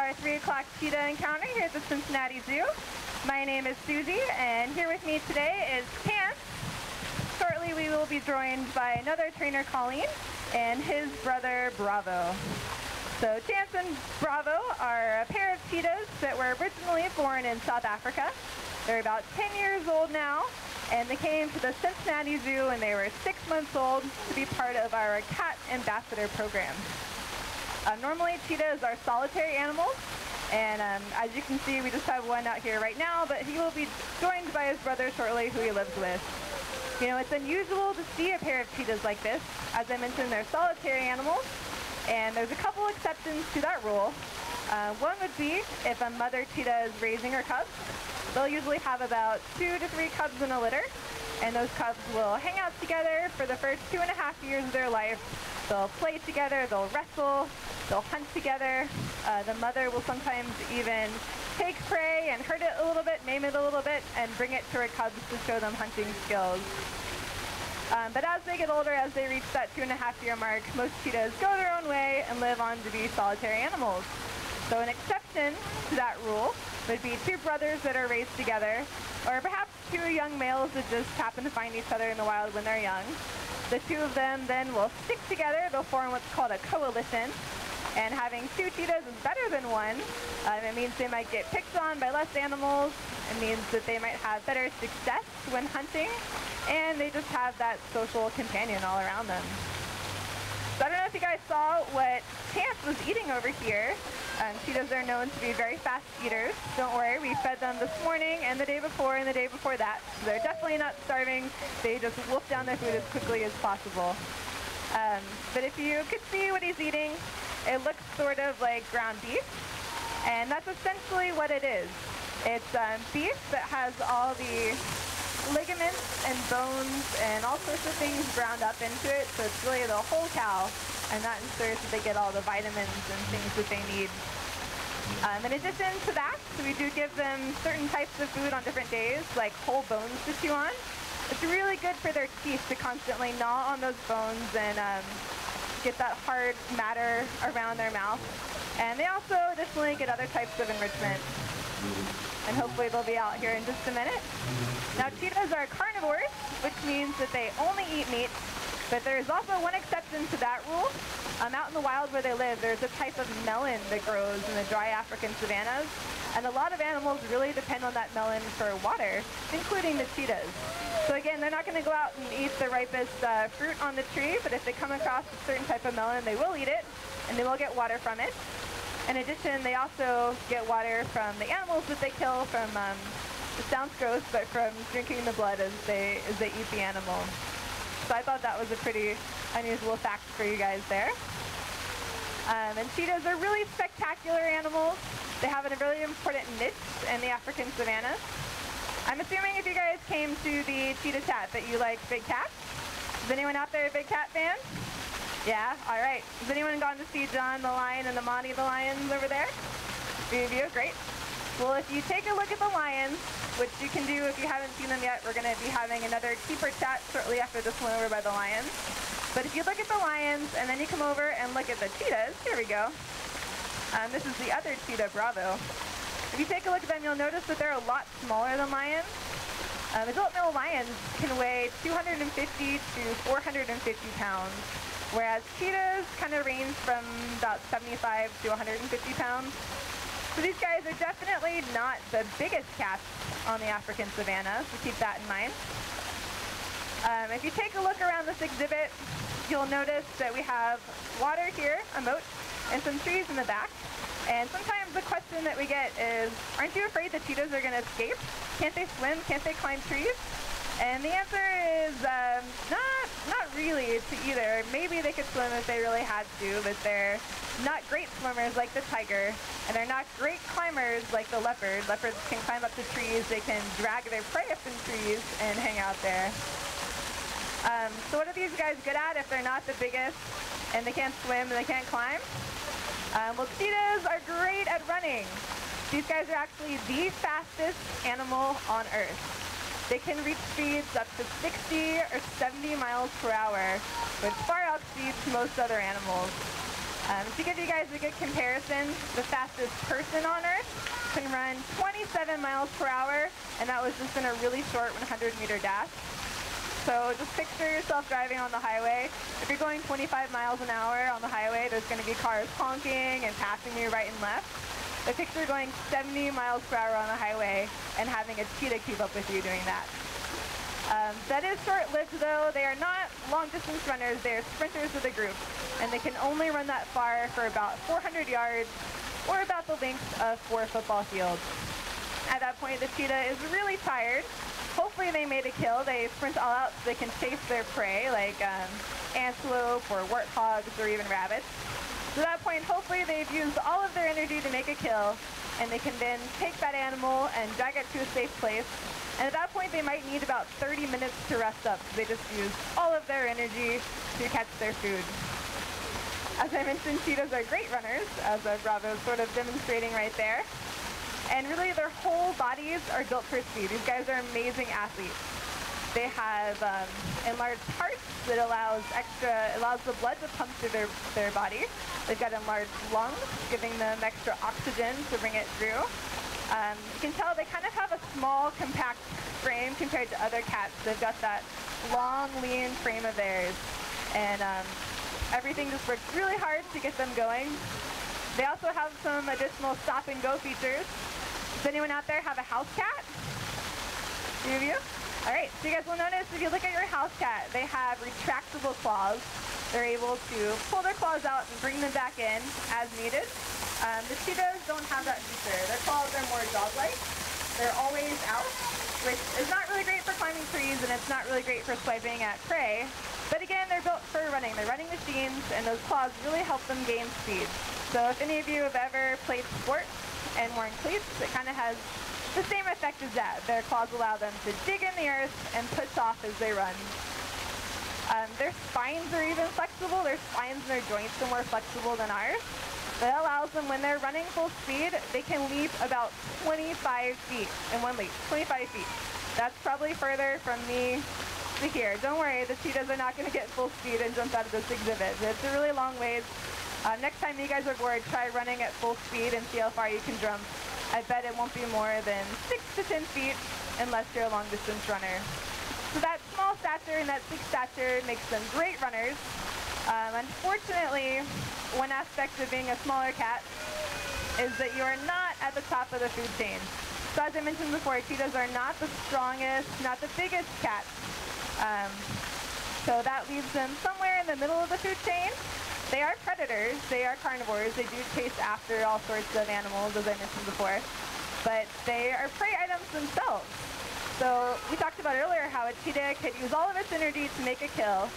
our 3 o'clock cheetah encounter here at the Cincinnati Zoo. My name is Susie, and here with me today is Chance. Shortly we will be joined by another trainer, Colleen, and his brother, Bravo. So Chance and Bravo are a pair of cheetahs that were originally born in South Africa. They're about 10 years old now, and they came to the Cincinnati Zoo when they were 6 months old to be part of our cat ambassador program. Normally cheetahs are solitary animals, and as you can see, we just have one out here right now, but he will be joined by his brother shortly, who he lives with. You know, it's unusual to see a pair of cheetahs like this. As I mentioned, they're solitary animals, and there's a couple exceptions to that rule. One would be if a mother cheetah is raising her cubs. They'll usually have about 2 to 3 cubs in a litter, and those cubs will hang out together for the first 2.5 years of their life. They'll play together, they'll wrestle, they'll hunt together. The mother will sometimes even take prey and hurt it a little bit, maim it a little bit, and bring it to her cubs to show them hunting skills. But as they get older, as they reach that 2.5-year mark, most cheetahs go their own way and live on to be solitary animals. So an exception to that rule would be 2 brothers that are raised together, or perhaps 2 young males that just happen to find each other in the wild when they're young. The 2 of them then will stick together. They'll form what's called a coalition. And having 2 cheetahs is better than 1. It means they might get picked on by less animals. It means that they might have better success when hunting. And they just have that social companion all around them. So I don't know if you guys saw what Chance was eating over here. Cheetahs are known to be very fast eaters. Don't worry, we fed them this morning and the day before and the day before that. So they're definitely not starving. They just wolf down their food as quickly as possible. But if you could see what he's eating, it looks sort of like ground beef. And that's essentially what it is. It's beef that has all the ligaments and bones and all sorts of things ground up into it. So it's really the whole cow. And that ensures that they get all the vitamins and things that they need. In addition to that, we do give them certain types of food on different days, like whole bones to chew on. It's really good for their teeth to constantly gnaw on those bones and get that hard matter around their mouth. And they also additionally get other types of enrichment. And hopefully they'll be out here in just a minute. Now cheetahs are carnivores, which means that they only eat meat. But there's also one exception to that rule. Out in the wild where they live, there's a type of melon that grows in the dry African savannas. And a lot of animals really depend on that melon for water, including the cheetahs. So again, they're not going to go out and eat the ripest fruit on the tree, but if they come across a certain type of melon, they will eat it, and they will get water from it. In addition, they also get water from the animals that they kill from, it sounds gross, but from drinking the blood as they eat the animal. So I thought that was a pretty unusual fact for you guys there. And cheetahs are really spectacular animals. They have a really important niche in the African savannas. I'm assuming if you guys came to the Cheetah Talk that you like big cats. Is anyone out there a big cat fan? Yeah? All right. Has anyone gone to see John the lion and the Monty the lions over there? A few of you? Great. Well, if you take a look at the lions, which you can do if you haven't seen them yet, we're going to be having another keeper chat shortly after this one over by the lions. But if you look at the lions and then you come over and look at the cheetahs, here we go. This is the other cheetah, Bravo. If you take a look at them, you'll notice that they're a lot smaller than lions. Adult male lions can weigh 250 to 450 pounds, whereas cheetahs kind of range from about 75 to 150 pounds. So these guys are definitely not the biggest cats on the African savanna, so keep that in mind. If you take a look around this exhibit, you'll notice that we have water here, a moat, and some trees in the back. And sometimes the question that we get is, aren't you afraid the cheetahs are going to escape? Can't they swim? Can't they climb trees? And the answer is not really to either. Maybe they could swim if they really had to, but they're not great swimmers like the tiger, and they're not great climbers like the leopard. Leopards can climb up to trees, they can drag their prey up in trees and hang out there. So what are these guys good at if they're not the biggest and they can't swim and they can't climb? Well, cheetahs are great at running. These guys are actually the fastest animal on Earth. They can reach speeds up to 60 or 70 miles per hour, which far exceeds most other animals. To give you guys a good comparison, the fastest person on Earth can run 27 miles per hour, and that was just in a really short 100-meter dash. So just picture yourself driving on the highway. If you're going 25 miles an hour on the highway, there's going to be cars honking and passing you right and left. But picture going 70 miles per hour on the highway and having a cheetah keep up with you doing that. That is short-lived, though. They are not long-distance runners. They are sprinters with a group, and they can only run that far for about 400 yards, or about the length of 4 football fields. At that point, the cheetah is really tired. Hopefully they made a kill. They sprint all out so they can chase their prey, like antelope or warthogs or even rabbits. So at that point, hopefully they've used all of their energy to make a kill, and they can then take that animal and drag it to a safe place. And at that point, they might need about 30 minutes to rest up, because they just used all of their energy to catch their food. As I mentioned, cheetahs are great runners, as Bravo is sort of demonstrating right there. And really, their whole bodies are built for speed. These guys are amazing athletes. They have enlarged hearts that allows the blood to pump through their body. They've got enlarged lungs, giving them extra oxygen to bring it through. You can tell they kind of have a small, compact frame compared to other cats. They've got that long, lean frame of theirs. And everything just works really hard to get them going. They also have some additional stop-and-go features. Does anyone out there have a house cat? A few of you? All right, so you guys will notice if you look at your house cat, they have retractable claws. They're able to pull their claws out and bring them back in as needed. The cheetahs don't have that feature. Their claws are more dog-like. They're always out, which is not really great for climbing trees, and it's not really great for swiping at prey. But again, they're built for running. They're running machines, and those claws really help them gain speed. So if any of you have ever played sports and worn cleats, it kind of has the same effect as that. Their claws allow them to dig in the earth and push off as they run. Their spines are even flexible. Their spines and their joints are more flexible than ours. That allows them, when they're running full speed, they can leap about 25 feet in one leap. 25 feet. That's probably further from me to here. Don't worry, the cheetahs are not going to get full speed and jump out of this exhibit. It's a really long ways. Next time you guys are bored, try running at full speed and see how far you can jump. I bet it won't be more than 6 to 10 feet unless you're a long-distance runner. So that small stature and that sleek stature makes them great runners. Unfortunately, one aspect of being a smaller cat is that you are not at the top of the food chain. So as I mentioned before, cheetahs are not the strongest, not the biggest cats. So that leaves them somewhere in the middle of the food chain. They are predators. They are carnivores. They do chase after all sorts of animals, as I mentioned before. But they are prey items themselves. So we talked about earlier how a cheetah could use all of its energy to make a kill,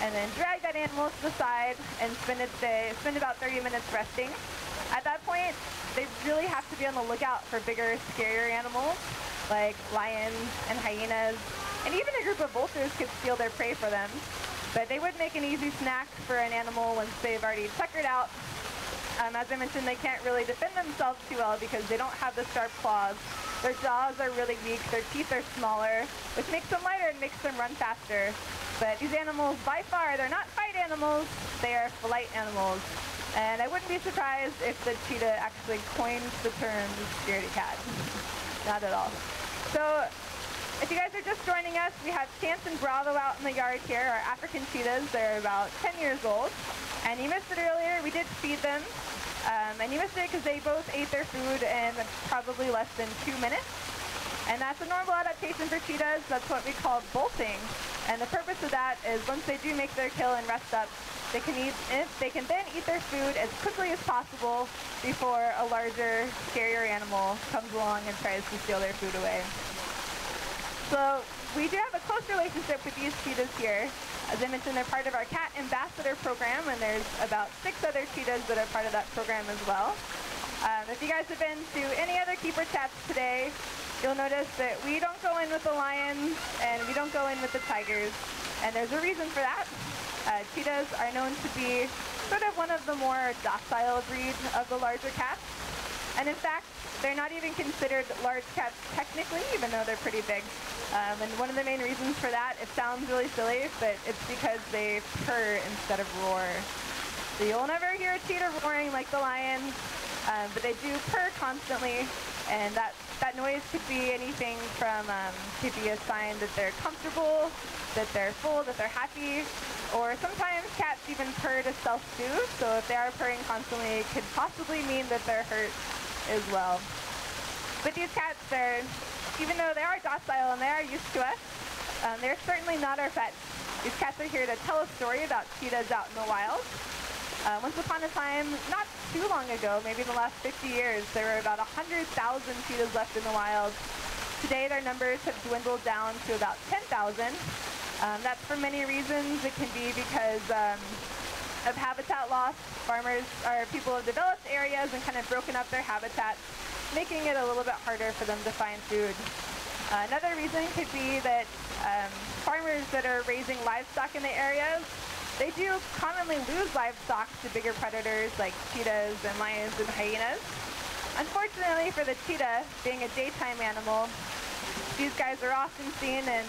and then drag that animal to the side and spend about 30 minutes resting. At that point, they really have to be on the lookout for bigger, scarier animals, like lions and hyenas, and even a group of vultures could steal their prey for them. But they would make an easy snack for an animal once they've already tuckered out. As I mentioned, they can't really defend themselves too well because they don't have the sharp claws. Their jaws are really weak, their teeth are smaller, which makes them lighter and makes them run faster. But these animals, by far, they're not fight animals, they are flight animals. And I wouldn't be surprised if the cheetah actually coined the term scaredy cat. Not at all. So if you guys are just joining us, we have Chance and Bravo out in the yard here, our African cheetahs. They're about 10 years old. And you missed it earlier, we did feed them. And you missed it because they both ate their food in probably less than 2 minutes. And that's a normal adaptation for cheetahs. That's what we call bolting. And the purpose of that is once they do make their kill and rest up, they can then eat their food as quickly as possible before a larger, scarier animal comes along and tries to steal their food away. So we do have a close relationship with these cheetahs here. As I mentioned, they're part of our Cat Ambassador program, and there's about 6 other cheetahs that are part of that program as well. If you guys have been to any other keeper chats today, you'll notice that we don't go in with the lions and we don't go in with the tigers, and there's a reason for that. Cheetahs are known to be sort of one of the more docile breeds of the larger cats, and in fact, they're not even considered large cats technically, even though they're pretty big. And one of the main reasons for that, it sounds really silly, but it's because they purr instead of roar. So you'll never hear a cheetah roaring like the lion, but they do purr constantly, and that noise could be anything from, could be a sign that they're comfortable, that they're full, that they're happy, or sometimes cats even purr to self-soothe, so if they are purring constantly, it could possibly mean that they're hurt as well. But these cats, even though they are docile and they are used to us, they're certainly not our pets. These cats are here to tell a story about cheetahs out in the wild. Once upon a time, not too long ago, maybe in the last 50 years, there were about 100,000 cheetahs left in the wild. Today, their numbers have dwindled down to about 10,000. That's for many reasons. It can be because of habitat loss. Farmers or people have developed areas and kind of broken up their habitats, making it a little bit harder for them to find food. Another reason could be that farmers that are raising livestock in the areas, they do commonly lose livestock to bigger predators like cheetahs and lions and hyenas. Unfortunately for the cheetah, being a daytime animal, these guys are often seen and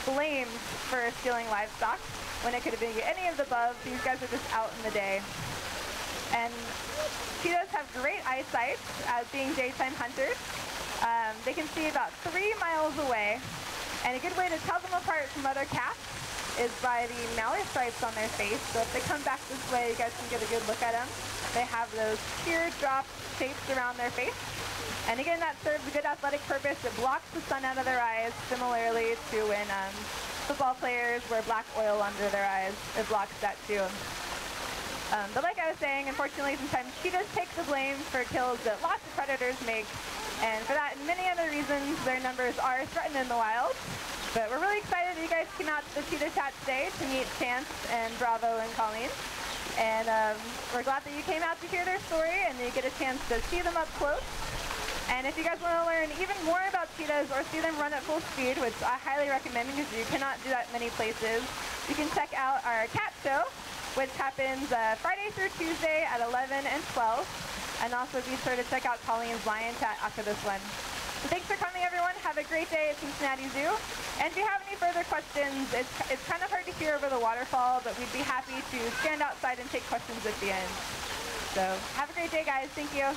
blamed for stealing livestock when it could have been any of the above. These guys are just out in the day. And cheetahs have great eyesight as being daytime hunters. They can see about 3 miles away, and a good way to tell them apart from other cats is by the mallard stripes on their face. So if they come back this way, you guys can get a good look at them. They have those teardrop shapes around their face. And again, that serves a good athletic purpose. It blocks the sun out of their eyes, similarly to when football players wear black oil under their eyes. It blocks that too. But like I was saying, unfortunately, sometimes cheetahs take the blame for kills that lots of predators make. And for that and many other reasons, their numbers are threatened in the wild. But we're really excited that you guys came out to the Cheetah Chat today to meet Chance and Bravo and Colleen. And we're glad that you came out to hear their story and you get a chance to see them up close. And if you guys want to learn even more about cheetahs or see them run at full speed, which I highly recommend because you cannot do that many places, you can check out our cat show, which happens Friday through Tuesday at 11 and 12. And also be sure to check out Colleen's Lion Chat after this one. So thanks for coming, everyone. Have a great day at Cincinnati Zoo. And if you have any further questions, it's kind of hard to hear over the waterfall, but we'd be happy to stand outside and take questions at the end. So have a great day, guys. Thank you.